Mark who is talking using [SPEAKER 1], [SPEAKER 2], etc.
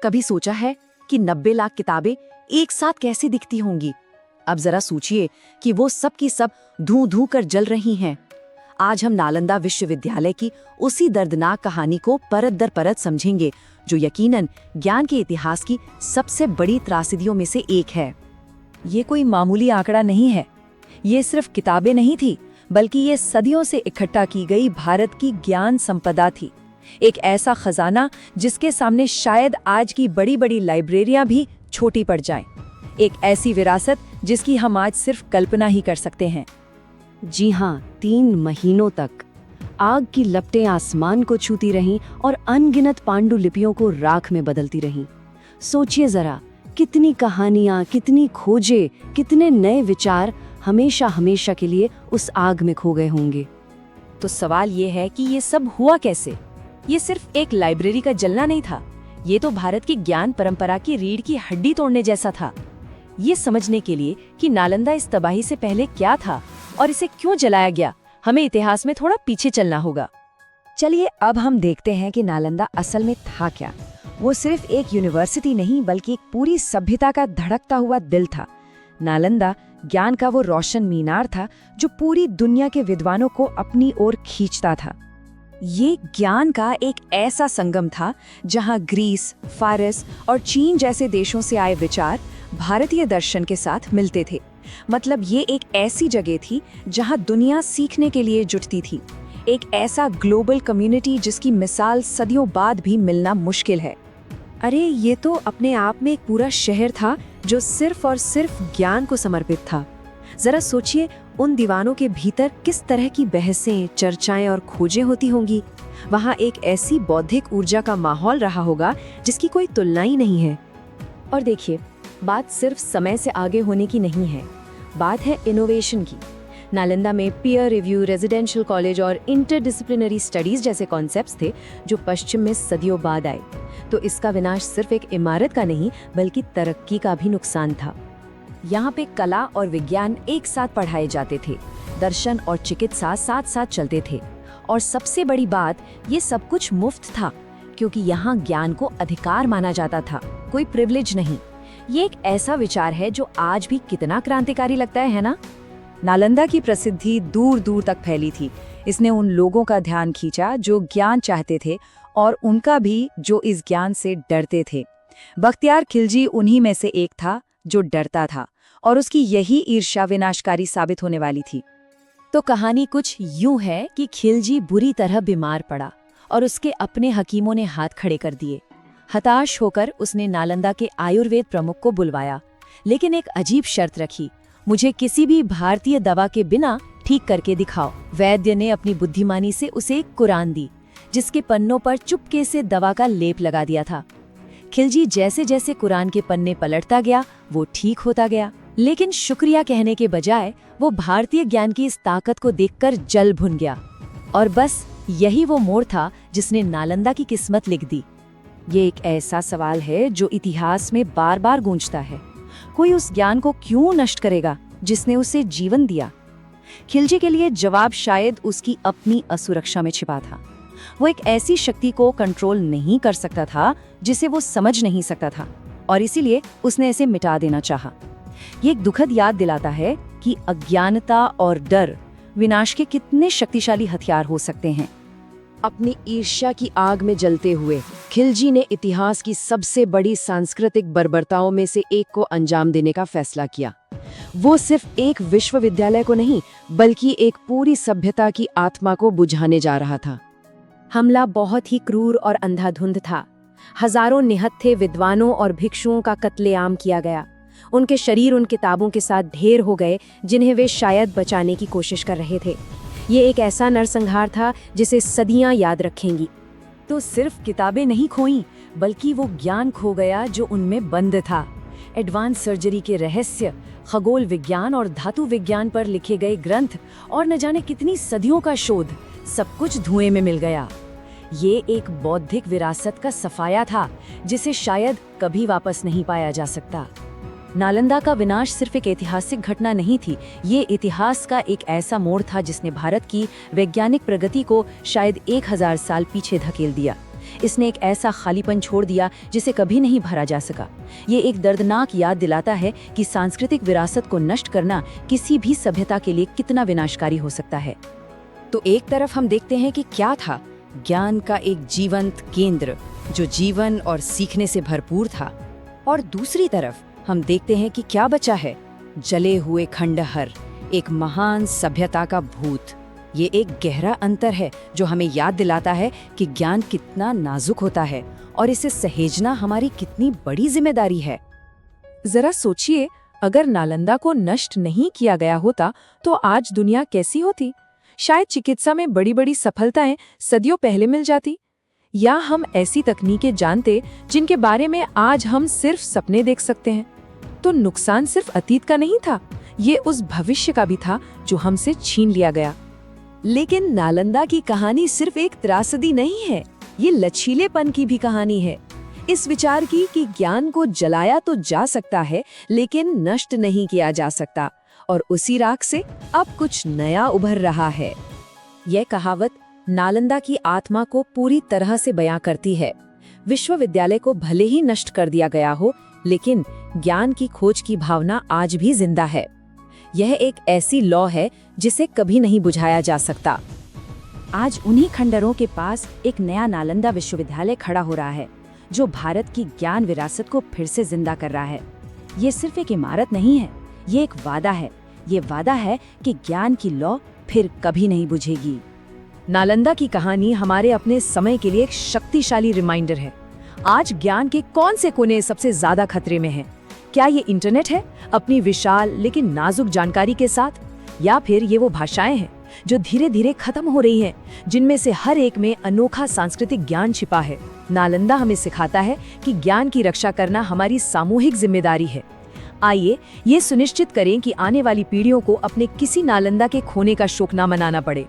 [SPEAKER 1] कभी सोचा है कि 90 लाख किताबें एक साथ कैसे दिखती होंगी? अब जरा सोचिए कि वो सब की सब धू धू कर जल रही हैं। आज हम नालंदा विश्वविद्यालय की उसी दर्दनाक कहानी को परत दर परत समझेंगे, जो यकीनन ज्ञान के इतिहास की सबसे बड़ी त्रासदियों में से एक है।
[SPEAKER 2] ये कोई मामूली आंकड़ा नहीं है। ये सिर्फ किताबें नहीं थी, बल्कि ये सदियों से इकट्ठा की गई भारत की ज्ञान संपदा थी। एक ऐसा खजाना जिसके सामने शायद आज की बड़ी बड़ी लाइब्रेरियां भी छोटी पड़ जाएं। एक ऐसी विरासत जिसकी हम आज सिर्फ कल्पना ही कर सकते हैं।
[SPEAKER 1] जी हाँ, 3 महीनों तक आग की लपटें आसमान को छूती रहीं और अनगिनत पांडुलिपियों को राख में बदलती रहीं। सोचिए जरा, कितनी कहानियां, कितनी खोजें, कितने नए विचार हमेशा हमेशा के लिए उस आग में खो गए होंगे।
[SPEAKER 2] तो सवाल ये है कि ये सब हुआ कैसे? ये सिर्फ एक लाइब्रेरी का जलना नहीं था, ये तो भारत की ज्ञान परंपरा की रीढ़ की हड्डी तोड़ने जैसा था। ये समझने के लिए कि नालंदा इस तबाही से पहले क्या था और इसे क्यों जलाया गया, हमें इतिहास में थोड़ा पीछे चलना होगा।
[SPEAKER 1] चलिए अब हम देखते हैं कि नालंदा असल में था क्या। वो सिर्फ एक यूनिवर्सिटी नहीं, बल्कि एक पूरी सभ्यता का धड़कता हुआ दिल था। नालंदा ज्ञान का वो रोशन मीनार था जो पूरी दुनिया के विद्वानों को अपनी ओर खींचता था। ये ज्ञान का एक ऐसा संगम था जहां ग्रीस, फारस और चीन जैसे देशों से आए विचार भारतीय दर्शन के साथ मिलते थे। मतलब ये एक ऐसी जगह थी जहां दुनिया सीखने के लिए जुटती थी। एक ऐसा ग्लोबल कम्युनिटी जिसकी मिसाल सदियों बाद भी मिलना मुश्किल है। अरे ये तो अपने आप में एक पूरा शहर था जो सिर्फ और सिर्फ ज्ञान को समर्पित था। जरा सोचिए, उन दीवानों के भीतर किस तरह की बहसें, चर्चाएं और खोजें होती होंगी। वहाँ एक ऐसी बौद्धिक ऊर्जा का माहौल रहा होगा जिसकी कोई तुलना ही नहीं है। और देखिए, बात सिर्फ समय से आगे होने की नहीं है, बात है इनोवेशन की। नालंदा में पीयर रिव्यू, रेजिडेंशियल कॉलेज और इंटरडिसिप्लिनरी स्टडीज जैसे कॉन्सेप्ट्स थे जो पश्चिम में सदियों बाद आए। तो इसका विनाश सिर्फ एक इमारत का नहीं, बल्कि तरक्की का भी नुकसान था। यहाँ पे कला और विज्ञान एक साथ पढ़ाए जाते थे, दर्शन और चिकित्सा साथ साथ चलते थे। और सबसे बड़ी बात, ये सब कुछ मुफ्त था, क्योंकि यहाँ ज्ञान को अधिकार माना जाता था, कोई प्रिविलेज नहीं। ये एक ऐसा विचार है जो आज भी कितना क्रांतिकारी लगता है ना?
[SPEAKER 2] नालंदा की प्रसिद्धि दूर दूर तक फैली थी। इसने उन लोगों का ध्यान खींचा जो ज्ञान चाहते थे और उनका भी जो इस ज्ञान से डरते थे। बख्तियार खिलजी उन्हीं में से एक था जो डरता था, और उसकी यही ईर्ष्या विनाशकारी साबित होने वाली थी।
[SPEAKER 1] तो कहानी कुछ यूं है कि खिलजी बुरी तरह बीमार पड़ा और उसके अपने हकीमों ने हाथ खड़े कर दिए। हताश होकर उसने नालंदा के आयुर्वेद प्रमुख को बुलवाया, लेकिन एक अजीब शर्त रखी, मुझे किसी भी भारतीय दवा के बिना ठीक करके दिखाओ। वैद्य ने अपनी बुद्धिमानी से उसे एक कुरान दी, जिसके पन्नों पर चुपके से दवा का लेप लगा दिया था। खिलजी जैसे जैसे कुरान के पन्ने पलटता गया, वो ठीक होता गया। लेकिन शुक्रिया कहने के बजाय वो भारतीय ज्ञान की इस ताकत को देखकर जल भुन गया। और बस यही वो मोड़ था जिसने नालंदा की किस्मत लिख दी। ये एक ऐसा सवाल है जो इतिहास में बार बार गूंजता है, कोई उस ज्ञान को क्यों नष्ट करेगा जिसने उसे जीवन दिया? खिलजी के लिए जवाब शायद उसकी अपनी असुरक्षा में छिपा था। वो एक ऐसी शक्ति को कंट्रोल नहीं कर सकता था जिसे वो समझ नहीं सकता था, और इसीलिए उसने इसे मिटा देना चाहा। ये एक दुखद याद दिलाता है कि अज्ञानता और डर विनाश के कितने शक्तिशाली हथियार हो सकते हैं। अपनी ईर्ष्या की आग में जलते हुए खिलजी ने इतिहास की सबसे बड़ी सांस्कृतिक बर्बरताओं में से एक को अंजाम देने का फैसला किया। वो सिर्फ एक विश्वविद्यालय को नहीं, बल्कि एक पूरी सभ्यता की आत्मा को बुझाने जा रहा था। हमला बहुत ही क्रूर और अंधाधुंध था। हजारों निहत्थे विद्वानों और भिक्षुओं का कत्लेआम किया गया। उनके शरीर उन किताबों के साथ ढेर हो गए जिन्हें वे शायद बचाने की कोशिश कर रहे थे। ये एक ऐसा नरसंहार था जिसे सदियां याद रखेंगी। तो सिर्फ किताबें नहीं खोईं, बल्कि वो ज्ञान खो गया जो उनमें बंद था। एडवांस सर्जरी के रहस्य, खगोल विज्ञान और धातु विज्ञान पर लिखे गए ग्रंथ और न जाने कितनी सदियों का शोध, सब कुछ धुएं में मिल गया। ये एक बौद्धिक विरासत का सफाया था जिसे शायद कभी वापस नहीं पाया जा सकता। नालंदा का विनाश सिर्फ एक ऐतिहासिक घटना नहीं थी, ये इतिहास का एक ऐसा मोड़ था जिसने भारत की वैज्ञानिक प्रगति को शायद 1000 साल पीछे धकेल दिया। इसने एक ऐसा खालीपन छोड़ दिया जिसे कभी नहीं भरा जा सका। ये एक दर्दनाक याद दिलाता है कि सांस्कृतिक विरासत को नष्ट करना किसी भी सभ्यता के लिए कितना विनाशकारी हो सकता है। तो एक तरफ हम देखते हैं कि क्या था, ज्ञान का एक जीवंत केंद्र जो जीवन और सीखने से भरपूर था, और दूसरी तरफ हम देखते हैं कि क्या बचा है, जले हुए खंडहर, एक महान सभ्यता का भूत। ये एक गहरा अंतर है जो हमें याद दिलाता है कि ज्ञान कितना नाजुक होता है और इसे सहेजना हमारी कितनी बड़ी जिम्मेदारी है।
[SPEAKER 2] जरा सोचिए, अगर नालंदा को नष्ट नहीं किया गया होता तो आज दुनिया कैसी होती? शायद चिकित्सा में बड़ी बड़ी सफलताएं सदियों पहले मिल जाती, या हम ऐसी तकनीकें जानते जिनके बारे में आज हम सिर्फ सपने देख सकते हैं। तो नुकसान सिर्फ अतीत का नहीं था, ये उस भविष्य का भी था जो हमसे छीन लिया गया।
[SPEAKER 1] लेकिन नालंदा की कहानी सिर्फ एक त्रासदी नहीं है, ये लचीलेपन की भी कहानी है। इस विचार की कि ज्ञान को जलाया तो जा सकता है लेकिन नष्ट नहीं किया जा सकता, और उसी राख से अब कुछ नया उभर रहा है। यह कहावत नालंदा की आत्मा को पूरी तरह से बयां करती है। विश्वविद्यालय को भले ही नष्ट कर दिया गया हो, लेकिन ज्ञान की खोज की भावना आज भी जिंदा है। यह एक ऐसी लौ है जिसे कभी नहीं बुझाया जा सकता। आज उन्हीं खंडरों के पास एक नया नालंदा विश्वविद्यालय खड़ा हो रहा है, जो भारत की ज्ञान विरासत को फिर से जिंदा कर रहा है। ये सिर्फ एक इमारत नहीं है, ये एक वादा है। ये वादा है कि ज्ञान की लौ फिर कभी नहीं बुझेगी।
[SPEAKER 2] नालंदा की कहानी हमारे अपने समय के लिए एक शक्तिशाली रिमाइंडर है। आज ज्ञान के कौन से कोने सबसे ज्यादा खतरे में हैं? क्या ये इंटरनेट है अपनी विशाल लेकिन नाजुक जानकारी के साथ, या फिर ये वो भाषाएं हैं जो धीरे धीरे खत्म हो रही हैं, जिनमें से हर एक में अनोखा सांस्कृतिक ज्ञान छिपा है? नालंदा हमें सिखाता है कि ज्ञान की रक्षा करना हमारी सामूहिक जिम्मेदारी है। आइए ये सुनिश्चित करें कि आने वाली पीढ़ियों को अपने किसी नालंदा के खोने का शोक न मनाना पड़े।